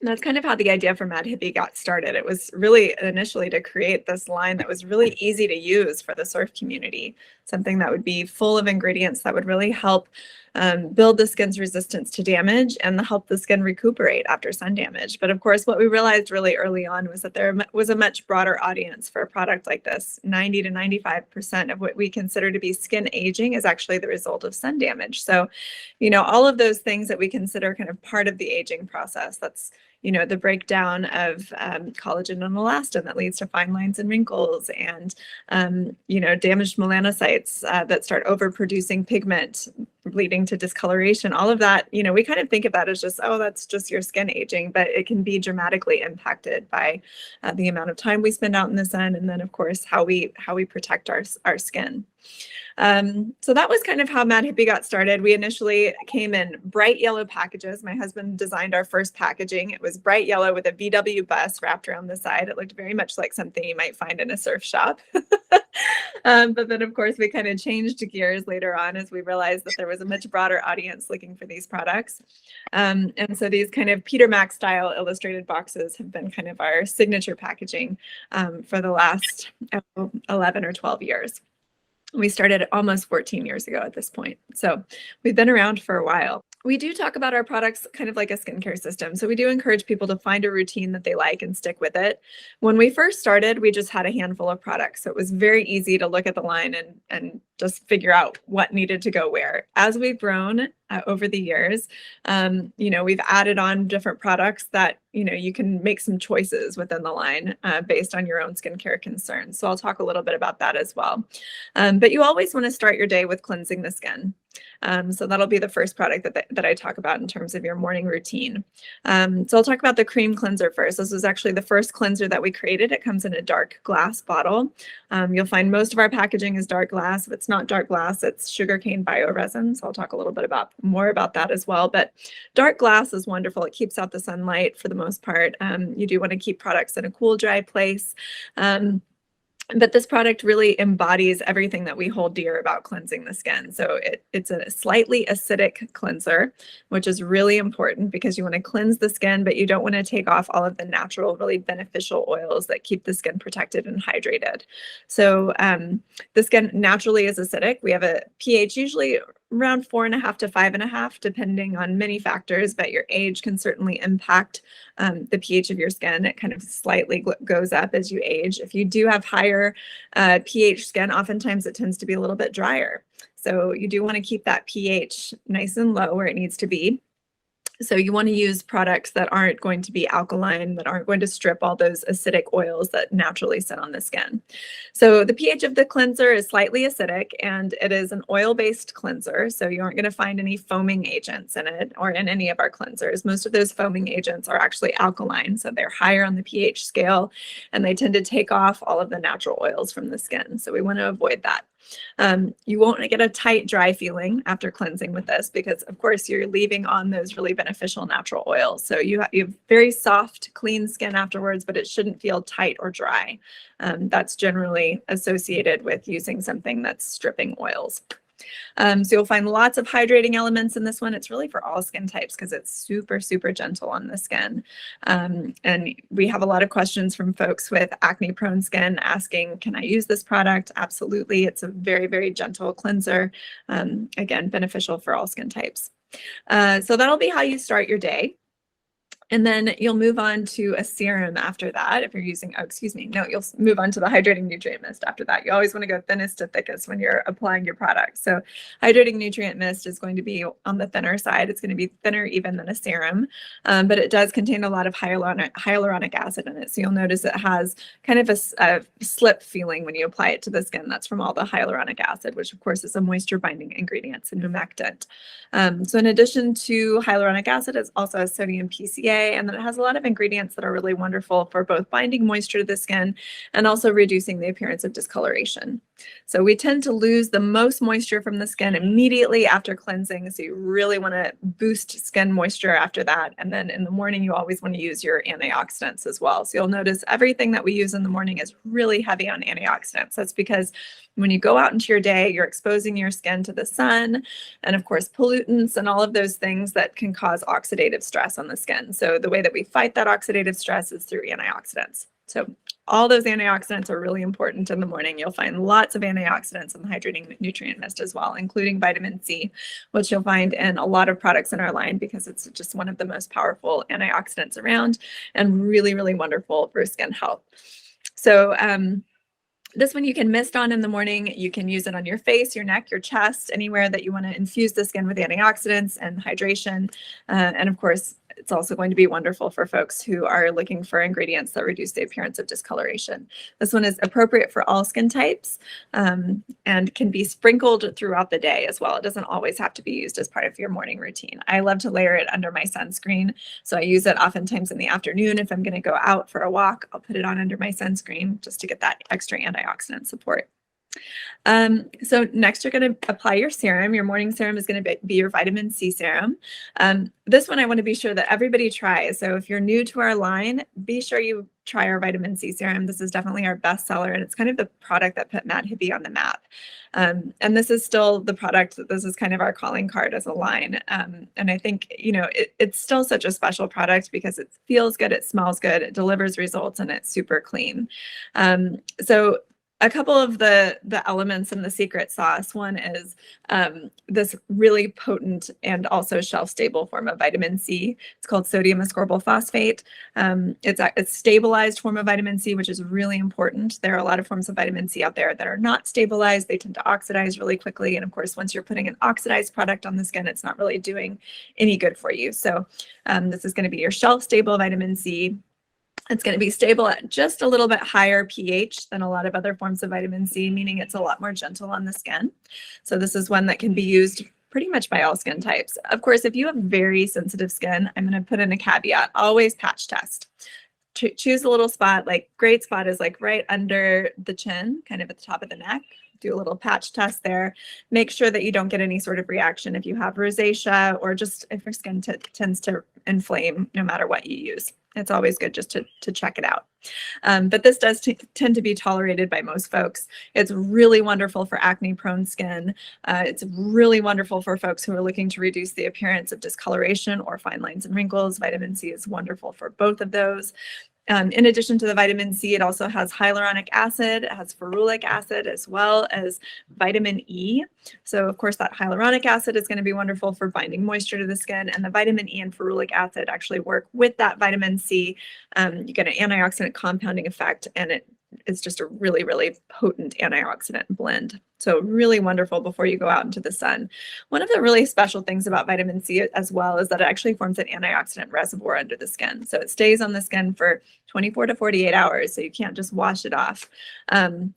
That's kind of how the idea for Mad Hippie got started. It was really initially to create this line that was really easy to use for the surf community, something that would be full of ingredients that would really help build the skin's resistance to damage and help the skin recuperate after sun damage. But of course, what we realized really early on was that there was a much broader audience for a product like this. 90 to 95% of what we consider to be skin aging is actually the result of sun damage. So, all of those things that we consider kind of part of the aging process, that's the breakdown of collagen and elastin that leads to fine lines and wrinkles, and damaged melanocytes that start overproducing pigment, leading to discoloration. All of that, we kind of think of that as just, oh, that's just your skin aging, but it can be dramatically impacted by the amount of time we spend out in the sun, and then of course how we protect our skin. So that was kind of how Mad Hippie got started. We initially came in bright yellow packages. My husband designed our first packaging. It was bright yellow with a VW bus wrapped around the side. It looked very much like something you might find in a surf shop. But then, of course, we kind of changed gears later on as we realized that there was a much broader audience looking for these products. And so these kind of Peter Mac style illustrated boxes have been kind of our signature packaging for the last 11 or 12 years. We started almost 14 years ago at this point. So we've been around for a while. We do talk about our products kind of like a skincare system. So we do encourage people to find a routine that they like and stick with it. When we first started, we just had a handful of products. So it was very easy to look at the line and just figure out what needed to go where. As we've grown over the years, we've added on different products that, you can make some choices within the line based on your own skincare concerns. So I'll talk a little bit about that as well. But you always want to start your day with cleansing the skin. So that'll be the first product that I talk about in terms of your morning routine. So I'll talk about the cream cleanser first. This was actually the first cleanser that we created. It comes in a dark glass bottle. You'll find most of our packaging is dark glass. If it's not dark glass, it's sugarcane bioresin. So I'll talk a little bit more about that as well. But dark glass is wonderful. It keeps out the sunlight for the most part. You do want to keep products in a cool, dry place. But this product really embodies everything that we hold dear about cleansing the skin. So it's a slightly acidic cleanser, which is really important because you want to cleanse the skin, but you don't want to take off all of the natural, really beneficial oils that keep the skin protected and hydrated. So the skin naturally is acidic. We have a pH usually around 4.5 to 5.5, depending on many factors, but your age can certainly impact the pH of your skin. It kind of slightly goes up as you age. If you do have higher pH skin, oftentimes it tends to be a little bit drier. So you do want to keep that pH nice and low where it needs to be. So you want to use products that aren't going to be alkaline, that aren't going to strip all those acidic oils that naturally sit on the skin. So the pH of the cleanser is slightly acidic, and it is an oil-based cleanser. So you aren't going to find any foaming agents in it or in any of our cleansers. Most of those foaming agents are actually alkaline. So they're higher on the pH scale, and they tend to take off all of the natural oils from the skin. So we want to avoid that. You won't get a tight, dry feeling after cleansing with this because, of course, you're leaving on those really beneficial natural oils. So you have very soft, clean skin afterwards, but it shouldn't feel tight or dry. That's generally associated with using something that's stripping oils. So you'll find lots of hydrating elements in this one. It's really for all skin types because it's super, super gentle on the skin. And we have a lot of questions from folks with acne-prone skin asking, can I use this product? Absolutely. It's a very, very gentle cleanser. Again, beneficial for all skin types. So that'll be how you start your day. And then you'll move on to a serum after that. If you're using, you'll move on to the hydrating nutrient mist after that. You always want to go thinnest to thickest when you're applying your product. So hydrating nutrient mist is going to be on the thinner side. It's going to be thinner even than a serum, but it does contain a lot of hyaluronic acid in it. So you'll notice it has kind of a slip feeling when you apply it to the skin. That's from all the hyaluronic acid, which of course is a moisture binding ingredient, it's a humectant. So in addition to hyaluronic acid, it also has sodium PCA, and then it has a lot of ingredients that are really wonderful for both binding moisture to the skin and also reducing the appearance of discoloration. So we tend to lose the most moisture from the skin immediately after cleansing. So you really want to boost skin moisture after that. And then in the morning, you always want to use your antioxidants as well. So you'll notice everything that we use in the morning is really heavy on antioxidants. That's because when you go out into your day, you're exposing your skin to the sun and of course pollutants and all of those things that can cause oxidative stress on the skin. So So the way that we fight that oxidative stress is through antioxidants. So all those antioxidants are really important in the morning. You'll find lots of antioxidants in the hydrating nutrient mist as well, including vitamin C, which you'll find in a lot of products in our line because it's just one of the most powerful antioxidants around and really, really wonderful for skin health. So this one you can mist on in the morning. You can use it on your face, your neck, your chest, anywhere that you want to infuse the skin with antioxidants and hydration. And of course, it's also going to be wonderful for folks who are looking for ingredients that reduce the appearance of discoloration. This one is appropriate for all skin types and can be sprinkled throughout the day as well. It doesn't always have to be used as part of your morning routine. I love to layer it under my sunscreen. So I use it oftentimes in the afternoon. If I'm going to go out for a walk, I'll put it on under my sunscreen just to get that extra antioxidant support. So next you're going to apply your serum. Your morning serum is going to be your vitamin C serum. This one I want to be sure that everybody tries. So if you're new to our line, be sure you try our vitamin C serum. This is definitely our best seller, and it's kind of the product that put Mad Hippie on the map. And this is still the product, this is kind of our calling card as a line. And I think, you know, it's still such a special product because it feels good, it smells good, it delivers results, and it's super clean. So a couple of the elements in the secret sauce. One is this really potent and also shelf-stable form of vitamin C. It's called sodium ascorbyl phosphate. It's a stabilized form of vitamin C, which is really important. There are a lot of forms of vitamin C out there that are not stabilized. They tend to oxidize really quickly. And of course, once you're putting an oxidized product on the skin, it's not really doing any good for you. So this is going to be your shelf-stable vitamin C. It's going to be stable at just a little bit higher pH than a lot of other forms of vitamin C, meaning it's a lot more gentle on the skin. So this is one that can be used pretty much by all skin types. Of course, if you have very sensitive skin, I'm going to put in a caveat, always patch test. Choose a little spot, like great spot is like right under the chin, kind of at the top of the neck. Do a little patch test there. Make sure that you don't get any sort of reaction if you have rosacea or just if your skin tends to inflame no matter what you use. It's always good just to check it out. But this does tend to be tolerated by most folks. It's really wonderful for acne-prone skin. It's really wonderful for folks who are looking to reduce the appearance of discoloration or fine lines and wrinkles. Vitamin C is wonderful for both of those. In addition to the vitamin C, it also has hyaluronic acid, it has ferulic acid, as well as vitamin E. So of course that hyaluronic acid is going to be wonderful for binding moisture to the skin, and the vitamin E and ferulic acid actually work with that vitamin C. You get an antioxidant compounding effect, and it is just a really, really potent antioxidant blend. So really wonderful before you go out into the sun. One of the really special things about vitamin C as well is that it actually forms an antioxidant reservoir under the skin. So it stays on the skin for 24 to 48 hours. So you can't just wash it off,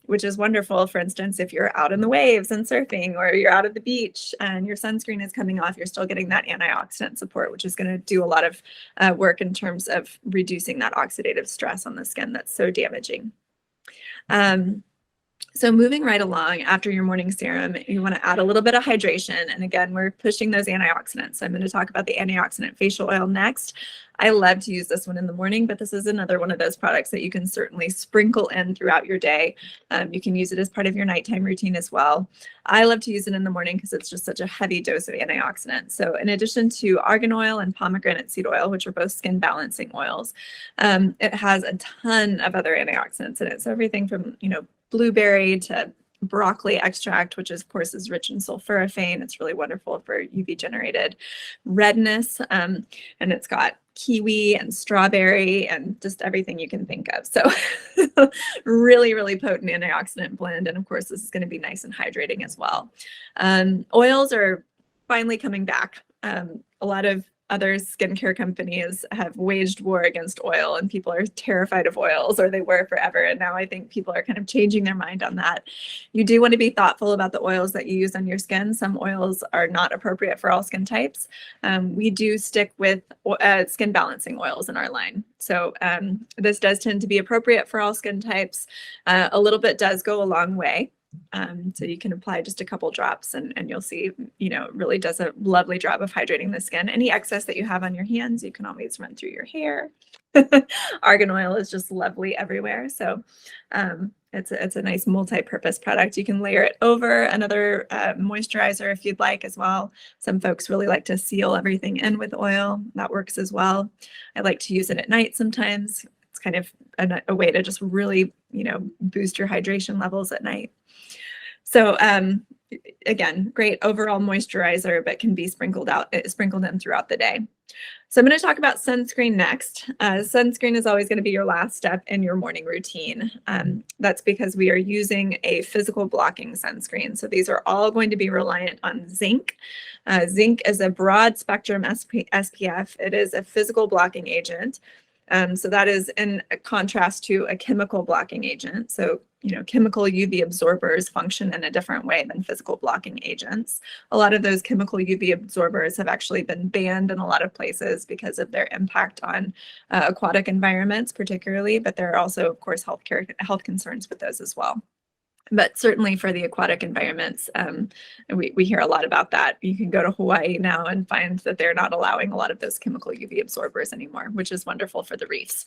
which is wonderful. For instance, if you're out in the waves and surfing, or you're out at the beach and your sunscreen is coming off, you're still getting that antioxidant support, which is going to do a lot of work in terms of reducing that oxidative stress on the skin that's so damaging. So moving right along, after your morning serum, you want to add a little bit of hydration. And again, we're pushing those antioxidants. So I'm going to talk about the antioxidant facial oil next. I love to use this one in the morning, but this is another one of those products that you can certainly sprinkle in throughout your day. You can use it as part of your nighttime routine as well. I love to use it in the morning because it's just such a heavy dose of antioxidants. So in addition to argan oil and pomegranate seed oil, which are both skin balancing oils, it has a ton of other antioxidants in it. So everything from, blueberry to broccoli extract, which of course is rich in sulforaphane. It's really wonderful for UV generated redness. And it's got kiwi and strawberry and just everything you can think of. So really, really potent antioxidant blend. And of course, this is going to be nice and hydrating as well. Oils are finally coming back. A lot of other skincare companies have waged war against oil, and people are terrified of oils, or they were forever. And now I think people are kind of changing their mind on that. You do want to be thoughtful about the oils that you use on your skin. Some oils are not appropriate for all skin types. We do stick with skin balancing oils in our line. So this does tend to be appropriate for all skin types. A little bit does go a long way. So you can apply just a couple drops and you'll see, it really does a lovely job of hydrating the skin. Any excess that you have on your hands, you can always run through your hair. Argan oil is just lovely everywhere. So it's a nice multi-purpose product. You can layer it over another moisturizer if you'd like as well. Some folks really like to seal everything in with oil. That works as well. I like to use it at night sometimes. It's kind of a way to just really, boost your hydration levels at night. So again, great overall moisturizer, but can be sprinkled in throughout the day. So I'm going to talk about sunscreen next. Sunscreen is always going to be your last step in your morning routine. That's because we are using a physical blocking sunscreen. So these are all going to be reliant on zinc. Zinc is a broad spectrum SPF. It is a physical blocking agent. So that is in contrast to a chemical blocking agent. So, chemical UV absorbers function in a different way than physical blocking agents. A lot of those chemical UV absorbers have actually been banned in a lot of places because of their impact on aquatic environments particularly, but there are also, of course, health concerns with those as well. But certainly for the aquatic environments, we hear a lot about that. You can go to Hawaii now and find that they're not allowing a lot of those chemical UV absorbers anymore, which is wonderful for the reefs.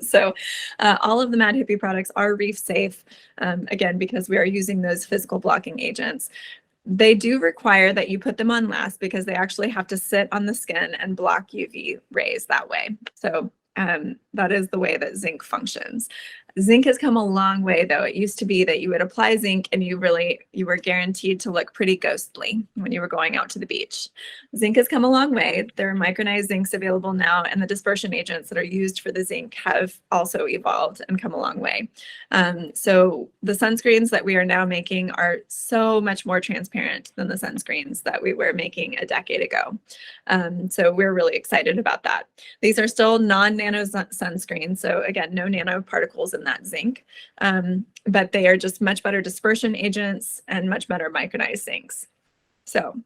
So all of the Mad Hippie products are reef safe, again, because we are using those physical blocking agents. They do require that you put them on last because they actually have to sit on the skin and block UV rays that way. So that is the way that zinc functions. Zinc has come a long way, though. It used to be that you would apply zinc and you were guaranteed to look pretty ghostly when you were going out to the beach. Zinc has come a long way. There are micronized zincs available now, and the dispersion agents that are used for the zinc have also evolved and come a long way. So the sunscreens that we are now making are so much more transparent than the sunscreens that we were making a decade ago. So we're really excited about that. These are still non-nano sunscreens. So again, no nanoparticles in that zinc, but they are just much better dispersion agents and much better micronized zincs. So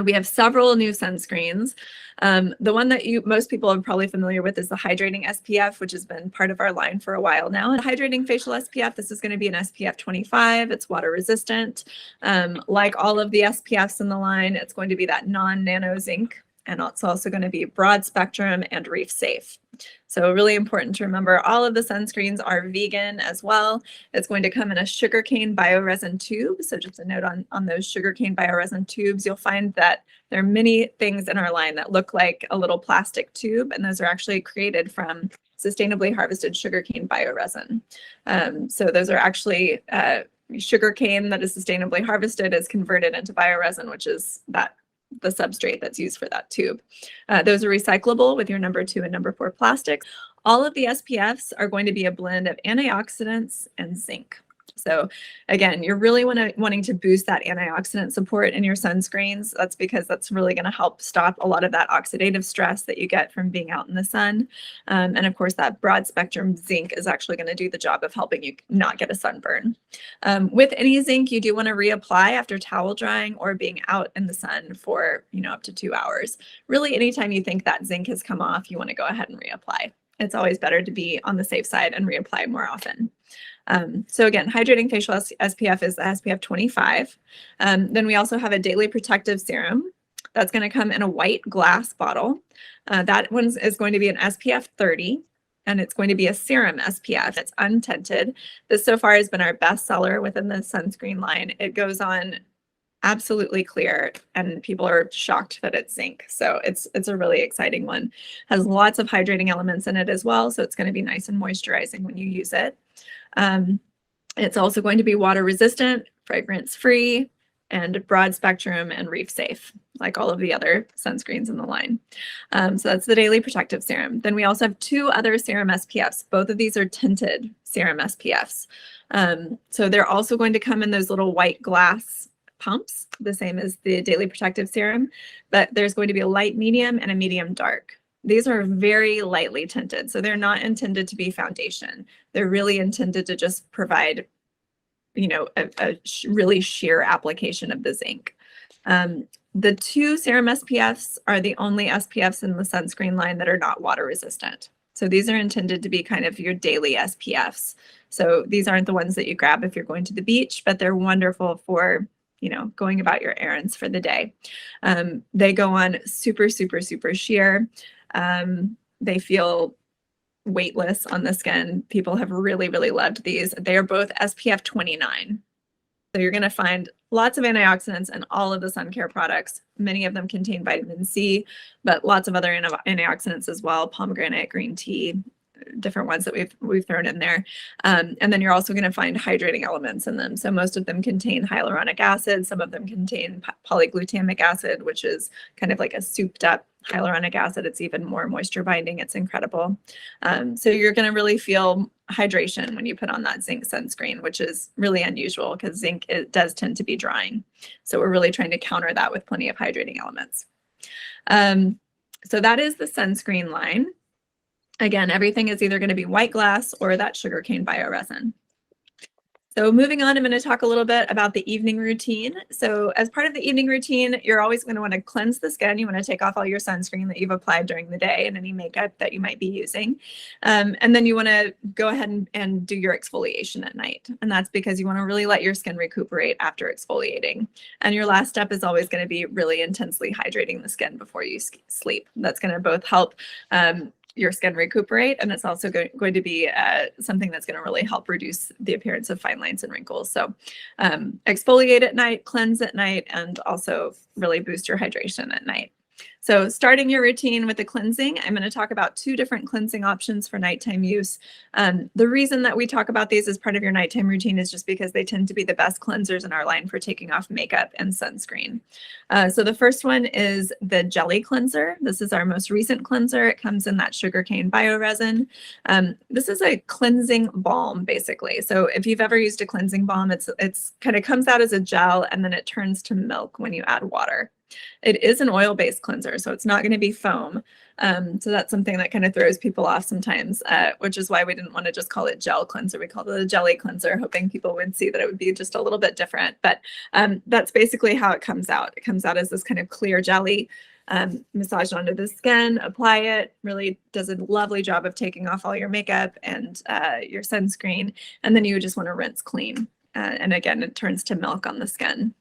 we have several new sunscreens. The one that most people are probably familiar with is the hydrating SPF, which has been part of our line for a while now. And hydrating facial SPF, this is going to be an SPF 25. It's water resistant. Like all of the SPFs in the line, it's going to be that non-nano zinc. And it's also going to be broad spectrum and reef safe. So really important to remember, all of the sunscreens are vegan as well. It's going to come in a sugarcane bioresin tube. So just a note on those sugarcane bioresin tubes, you'll find that there are many things in our line that look like a little plastic tube, and those are actually created from sustainably harvested sugarcane bioresin. So those are actually sugarcane that is sustainably harvested is converted into bioresin, which is the substrate that's used for that tube. Those are recyclable with your number 2 and number 4 plastics. All of the SPFs are going to be a blend of antioxidants and zinc. So again, you're really wanting to boost that antioxidant support in your sunscreens. That's because that's really going to help stop a lot of that oxidative stress that you get from being out in the sun. And of course, that broad spectrum zinc is actually going to do the job of helping you not get a sunburn. With any zinc, you do want to reapply after towel drying or being out in the sun for up to 2 hours. Really, anytime you think that zinc has come off, you want to go ahead and reapply. It's always better to be on the safe side and reapply more often. So again, hydrating facial SPF is the SPF 25. Then we also have a daily protective serum that's going to come in a white glass bottle. That one is going to be an SPF 30, and it's going to be a serum SPF. It's untinted. This so far has been our best seller within the sunscreen line. It goes on absolutely clear, and people are shocked that it's zinc. So it's a really exciting one. Has lots of hydrating elements in it as well, so it's going to be nice and moisturizing when you use it. It's also going to be water resistant, fragrance free, and broad spectrum and reef safe, like all of the other sunscreens in the line. So that's the daily protective serum. Then we also have 2 other serum SPFs. Both of these are tinted serum SPFs. So they're also going to come in those little white glass pumps, the same as the daily protective serum, but there's going to be a light medium and a medium dark. These are very lightly tinted, so they're not intended to be foundation. They're really intended to just provide, a really sheer application of the zinc. The 2 serum SPFs are the only SPFs in the sunscreen line that are not water resistant. So these are intended to be kind of your daily SPFs. So these aren't the ones that you grab if you're going to the beach, but they're wonderful for, going about your errands for the day. They go on super, super, super sheer. They feel weightless on the skin. People have really, really loved these. They are both SPF 29. So you're going to find lots of antioxidants in all of the sun care products. Many of them contain vitamin C, but lots of other antioxidants as well, pomegranate, green tea, different ones that we've thrown in there. And then you're also going to find hydrating elements in them. So most of them contain hyaluronic acid. Some of them contain polyglutamic acid, which is kind of like a souped up hyaluronic acid. It's even more moisture binding. It's incredible. So you're going to really feel hydration when you put on that zinc sunscreen, which is really unusual because zinc, it does tend to be drying. So we're really trying to counter that with plenty of hydrating elements. So that is the sunscreen line. Again, everything is either going to be white glass or that sugarcane bioresin. So moving on, I'm going to talk a little bit about the evening routine. So as part of the evening routine, you're always going to want to cleanse the skin. You want to take off all your sunscreen that you've applied during the day and any makeup that you might be using. And then you want to go ahead and do your exfoliation at night. And that's because you want to really let your skin recuperate after exfoliating. And your last step is always going to be really intensely hydrating the skin before you sleep. That's going to both help your skin recuperate, and it's also going to be something that's going to really help reduce the appearance of fine lines and wrinkles. So exfoliate at night, cleanse at night, and also really boost your hydration at night. So starting your routine with the cleansing, I'm going to talk about 2 different cleansing options for nighttime use. The reason that we talk about these as part of your nighttime routine is just because they tend to be the best cleansers in our line for taking off makeup and sunscreen. So the first one is the jelly cleanser. This is our most recent cleanser. It comes in that sugarcane bioresin. This is a cleansing balm, basically. So if you've ever used a cleansing balm, it's kind of comes out as a gel and then it turns to milk when you add water. It is an oil-based cleanser, so it's not going to be foam. So that's something that kind of throws people off sometimes, which is why we didn't want to just call it gel cleanser. We called it a jelly cleanser, hoping people would see that it would be just a little bit different. But that's basically how it comes out. It comes out as this kind of clear jelly, massaged onto the skin, apply it, really does a lovely job of taking off all your makeup and your sunscreen. And then you just want to rinse clean. And again, it turns to milk on the skin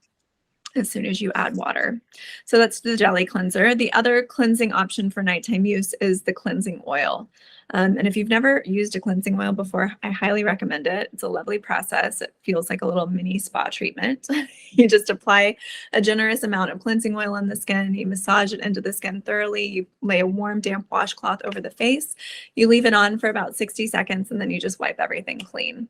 as soon as you add water. So that's the jelly cleanser. The other cleansing option for nighttime use is the cleansing oil. And if you've never used a cleansing oil before, I highly recommend it. It's a lovely process. It feels like a little mini spa treatment. You just apply a generous amount of cleansing oil on the skin. You massage it into the skin thoroughly. You lay a warm, damp washcloth over the face. You leave it on for about 60 seconds, and then you just wipe everything clean.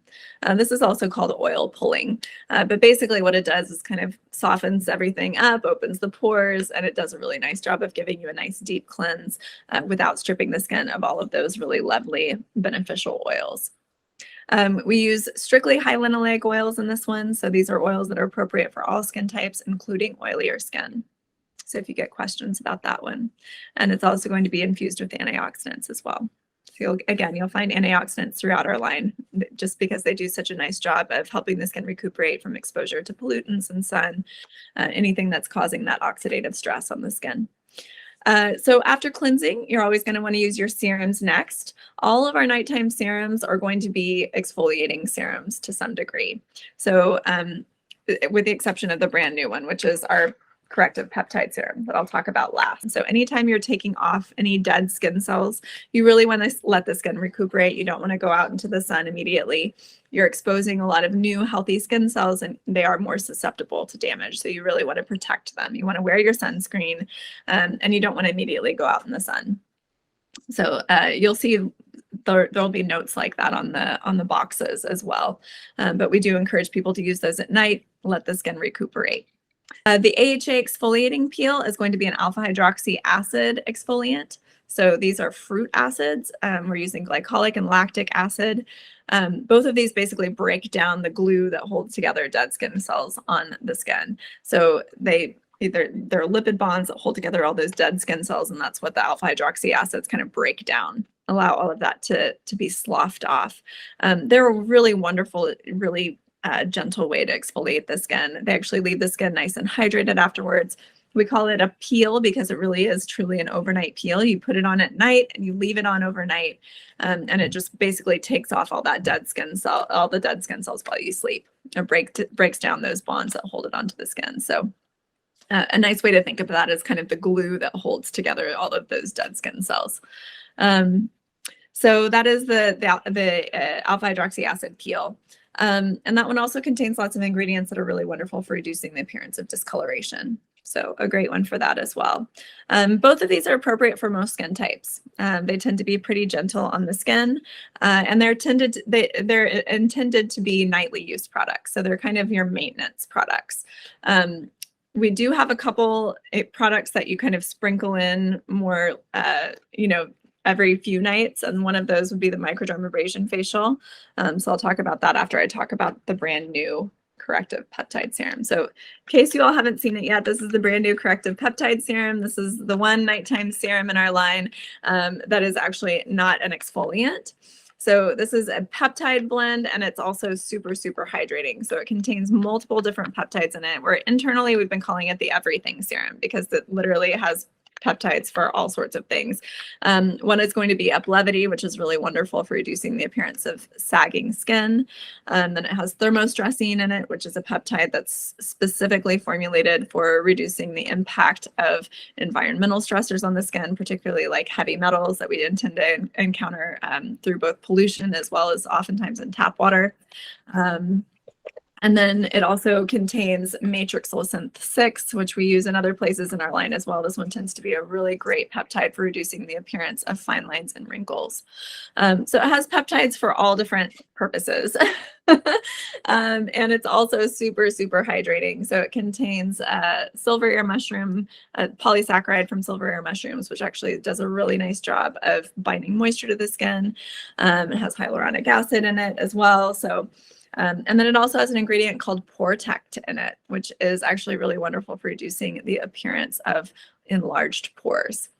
This is also called oil pulling. But basically what it does is kind of softens everything up, opens the pores, and it does a really nice job of giving you a nice deep cleanse without stripping the skin of all of those really lovely beneficial oils. We use strictly high linoleic oils in this one. So these are oils that are appropriate for all skin types, including oilier skin. So if you get questions about that one. And it's also going to be infused with antioxidants as well. So you'll find antioxidants throughout our line just because they do such a nice job of helping the skin recuperate from exposure to pollutants and sun, anything that's causing that oxidative stress on the skin. So after cleansing, you're always going to want to use your serums next. All of our nighttime serums are going to be exfoliating serums to some degree. So with the exception of the brand new one, which is our corrective peptide serum that I'll talk about last. So anytime you're taking off any dead skin cells, you really want to let the skin recuperate. You don't want to go out into the sun immediately. You're exposing a lot of new healthy skin cells and they are more susceptible to damage. So you really want to protect them. You want to wear your sunscreen and you don't want to immediately go out in the sun. So you'll see there'll be notes like that on the boxes as well. But we do encourage people to use those at night, let the skin recuperate. The AHA exfoliating peel is going to be an alpha hydroxy acid exfoliant. So these are fruit acids. We're using glycolic and lactic acid. Both of these basically break down the glue that holds together dead skin cells on the skin. So they're lipid bonds that hold together all those dead skin cells, and that's what the alpha hydroxy acids kind of break down, allow all of that to be sloughed off. They're a really wonderful, really gentle way to exfoliate the skin. They actually leave the skin nice and hydrated afterwards. We call it a peel because it really is truly an overnight peel. You put it on at night and you leave it on overnight, and it just basically takes off all that dead skin cell, all the dead skin cells while you sleep. It breaks down those bonds that hold it onto the skin. So a nice way to think of that is kind of the glue that holds together all of those dead skin cells. So that is the alpha hydroxy acid peel. And that one also contains lots of ingredients that are really wonderful for reducing the appearance of discoloration. So a great one for that as well. Both of these are appropriate for most skin types. They tend to be pretty gentle on the skin, and they're intended to be nightly use products. So they're kind of your maintenance products. We do have a couple products that you kind of sprinkle in more, every few nights, and one of those would be the microdermabrasion facial. So I'll talk about that after I talk about the brand new corrective peptide serum. So in case you all haven't seen it yet, this is the brand new corrective peptide serum. This is the one nighttime serum in our line that is actually not an exfoliant. So this is a peptide blend, and it's also super, super hydrating. So it contains multiple different peptides in it, where internally we've been calling it the everything serum because it literally has peptides for all sorts of things. One is going to be Uplevity, which is really wonderful for reducing the appearance of sagging skin. Then it has thermostressine in it, which is a peptide that's specifically formulated for reducing the impact of environmental stressors on the skin, particularly like heavy metals that we tend to encounter through both pollution as well as oftentimes in tap water. And then it also contains matrixyl synth 6, which we use in other places in our line as well. This one tends to be a really great peptide for reducing the appearance of fine lines and wrinkles. So it has peptides for all different purposes. And it's also super, super hydrating. So it contains silver ear mushroom, polysaccharide from silver ear mushrooms, which actually does a really nice job of binding moisture to the skin. It has hyaluronic acid in it as well. So and then it also has an ingredient called Portect in it, which is actually really wonderful for reducing the appearance of enlarged pores.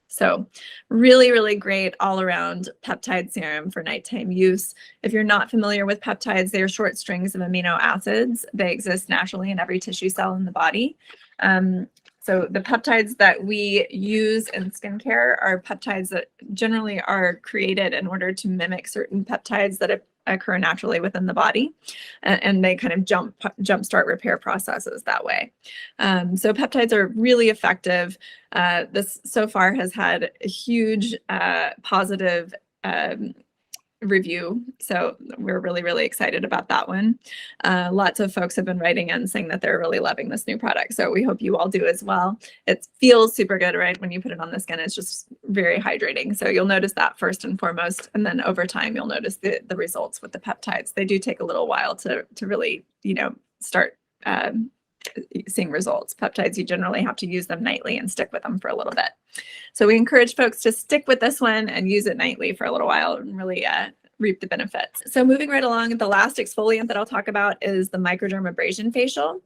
So really, really great all around peptide serum for nighttime use. If you're not familiar with peptides, they are short strings of amino acids. They exist naturally in every tissue cell in the body. So the peptides that we use in skincare are peptides that generally are created in order to mimic certain peptides that occur naturally within the body, and they kind of jumpstart repair processes that way. So peptides are really effective. This so far has had a huge positive review. So we're really, really excited about that one. Lots of folks have been writing in saying that they're really loving this new product. So we hope you all do as well. It feels super good, right? When you put it on the skin, it's just very hydrating. So you'll notice that first and foremost. And then over time, you'll notice the results with the peptides. They do take a little while to really, start seeing results. Peptides, you generally have to use them nightly and stick with them for a little bit. So we encourage folks to stick with this one and use it nightly for a little while and really reap the benefits. So moving right along, the last exfoliant that I'll talk about is the microdermabrasion facial.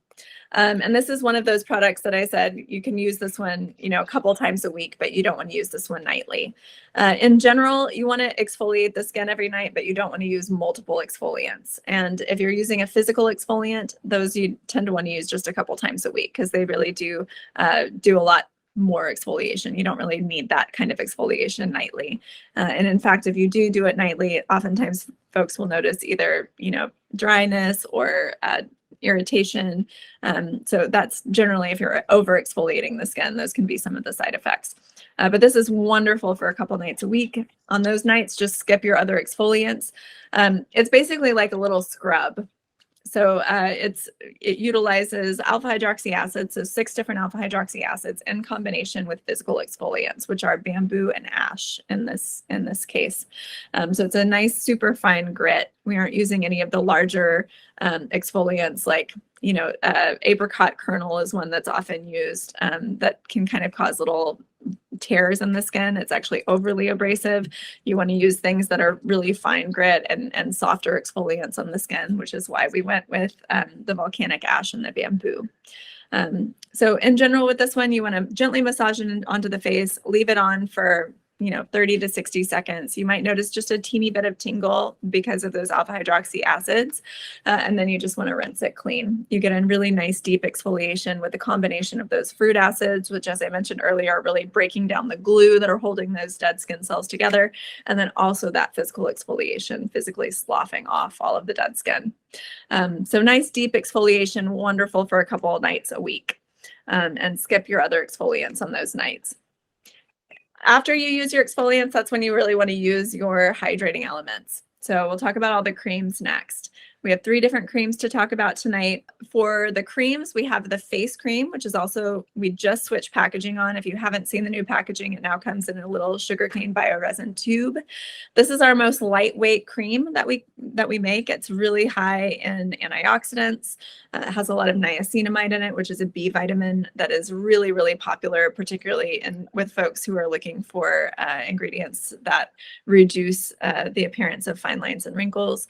And this is one of those products that I said you can use this one, a couple times a week, but you don't want to use this one nightly. In general, you want to exfoliate the skin every night, but you don't want to use multiple exfoliants. And if you're using a physical exfoliant, those you tend to want to use just a couple times a week because they really do do a lot more exfoliation. You don't really need that kind of exfoliation nightly. And in fact, if you do it nightly, oftentimes folks will notice either, dryness or irritation. So that's generally if you're over exfoliating the skin, those can be some of the side effects. But this is wonderful for a couple nights a week. On those nights, just skip your other exfoliants. It's basically like a little scrub. So it utilizes alpha hydroxy acids, so 6 different alpha hydroxy acids in combination with physical exfoliants, which are bamboo and ash in this case. So it's a nice super fine grit. We aren't using any of the larger exfoliants like apricot kernel is one that's often used that can kind of cause little tears in the skin. It's actually overly abrasive. You want to use things that are really fine grit and softer exfoliants on the skin, which is why we went with the volcanic ash and the bamboo. So in general with this one, you want to gently massage it onto the face, leave it on for 30 to 60 seconds. You might notice just a teeny bit of tingle because of those alpha hydroxy acids. And then you just want to rinse it clean. You get a really nice deep exfoliation with a combination of those fruit acids, which, as I mentioned earlier, are really breaking down the glue that are holding those dead skin cells together. And then also that physical exfoliation, physically sloughing off all of the dead skin. So nice deep exfoliation, wonderful for a couple of nights a week. And skip your other exfoliants on those nights. After you use your exfoliants, that's when you really want to use your hydrating elements. So we'll talk about all the creams next. We have 3 different creams to talk about tonight. For the creams, we have the face cream, which is also, we just switched packaging on. If you haven't seen the new packaging, it now comes in a little sugarcane bioresin tube. This is our most lightweight cream that we make. It's really high in antioxidants. It has a lot of niacinamide in it, which is a B vitamin that is really, really popular, particularly with folks who are looking for ingredients that reduce the appearance of fine lines and wrinkles.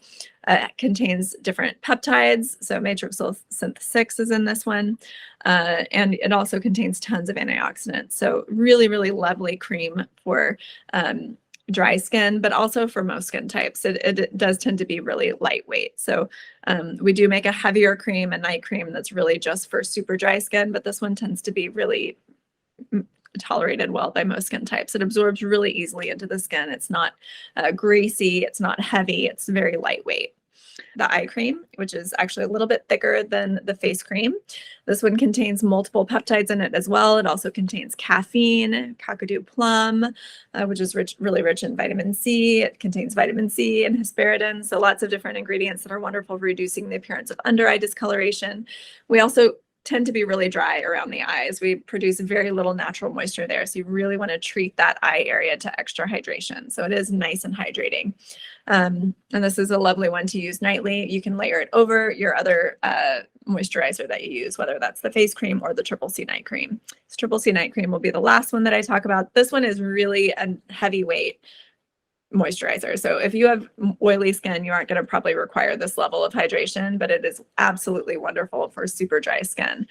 It contains different peptides, so matrixyl synth 6 is in this one, and it also contains tons of antioxidants. So really, really lovely cream for dry skin, but also for most skin types. It does tend to be really lightweight. So we do make a heavier cream, a night cream that's really just for super dry skin, but this one tends to be really tolerated well by most skin types. It absorbs really easily into the skin. It's not greasy, it's not heavy, it's very lightweight. The eye cream, which is actually a little bit thicker than the face cream. This one contains multiple peptides in it as well. It also contains caffeine, kakadu plum, which is really rich in vitamin C. It contains vitamin C and hesperidin, so lots of different ingredients that are wonderful for reducing the appearance of under eye discoloration. We also tend to be really dry around the eyes. We produce very little natural moisture there, so you really want to treat that eye area to extra hydration. So it is nice and hydrating. And this is a lovely one to use nightly. You can layer it over your other moisturizer that you use, whether that's the face cream or the Triple C night cream. This Triple C night cream will be the last one that I talk about. This one is really a heavyweight moisturizer. So if you have oily skin, you aren't going to probably require this level of hydration, but it is absolutely wonderful for super dry skin.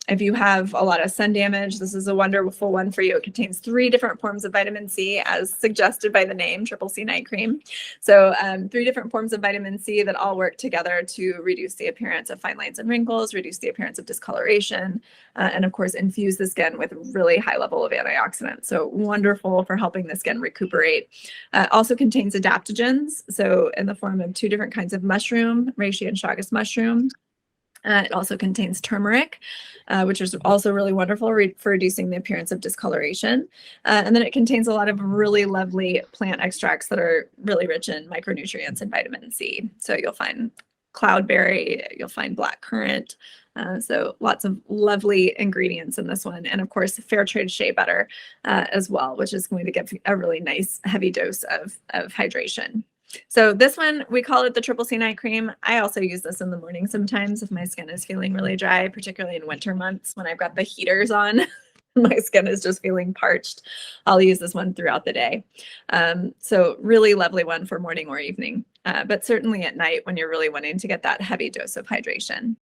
If you have a lot of sun damage, this is a wonderful one for you. It contains 3 different forms of vitamin C, as suggested by the name, Triple C Night Cream. So 3 different forms of vitamin C that all work together to reduce the appearance of fine lines and wrinkles, reduce the appearance of discoloration, and of course, infuse the skin with a really high level of antioxidants. So wonderful for helping the skin recuperate. Also contains adaptogens, so in the form of 2 different kinds of mushroom, reishi and chagas mushroom. It also contains turmeric, which is also really wonderful for reducing the appearance of discoloration. And then it contains a lot of really lovely plant extracts that are really rich in micronutrients and vitamin C. So you'll find cloudberry, you'll find black currant. So lots of lovely ingredients in this one. And of course, fair trade shea butter as well, which is going to give a really nice heavy dose of hydration. So this one, we call it the Triple C Night Cream. I also use this in the morning sometimes if my skin is feeling really dry, particularly in winter months when I've got the heaters on. My skin is just feeling parched. I'll use this one throughout the day. So really lovely one for morning or evening, but certainly at night when you're really wanting to get that heavy dose of hydration.